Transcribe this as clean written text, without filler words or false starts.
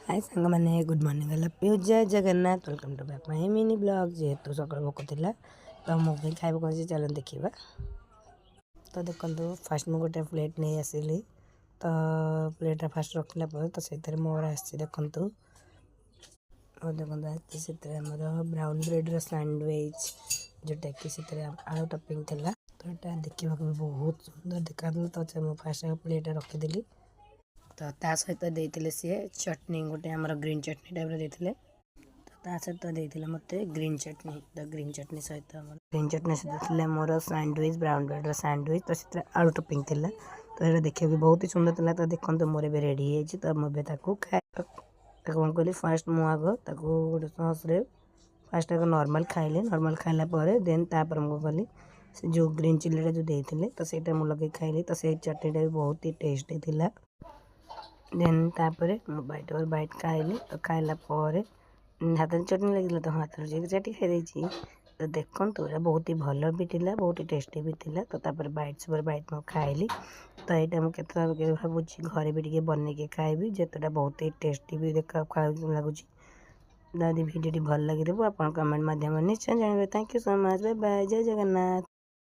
हाय सांग मैंने good morning I love you जय Jagannath welcome to back my mini blog जेहेतु सकाल भोक थिला तो मो पे खाइबा कौन चल देखा तो देखो फास्ट मुझे गोटे प्लेट नहीं आसिली तो प्लेट फास्ट रखला तो से मोर आसी देखु देखो से ब्राउन ब्रेड सैंडविच जोटा कि आलू टपिंग थिला तो यहाँ देखा भी बहुत सुंदर देखा तो मुझे फास्ट प्लेट रखीदी तो ता सहित देते सी चटनी गोटे आम ग्रीन चटनी टाइप देते तो ता सहित देते मत ग्रीन चटनी तो ग्रीन चटनी सहित ग्रीन चटनी सहित मोर सैंडविच ब्राउन ब्रेड सैंडविच तो से आलू टपिंग थिला तो ये देखा भी बहुत ही सुंदर था तो देखो मोर ए रेडी है तो मुझे खाए कौन कहली फास्ट मु आग गोटे सस्रे फास्ट आग नॉर्मल खाइले नॉर्मल खाइला देन तापर मुझे कली से जो ग्रीन चिल्लीटा जो देते तो सहीटा मुझे लगे खाइली तो से चटनीटा भी बहुत ही टेस्टी थिला देन तापर बैट और बैट खाइली तो खाइला हाथ चटनी लगे तो हाथ चाटी खाई तो देखो तो बहुत ही भल भी थिला बहुत ही टेस्टी भी थिला तो तापर बैट्स पर बैट मैं खाइली तो यहाँ मुझे भावुँ घरे भी टे बन के खाइबी जेतटा बहुत ही टेस्टी भी देखा लगुच भिडियो भल लगे आप कमेंट मध्यम निश्चय जानवे thank you so much bye bye जय जगन्नाथ।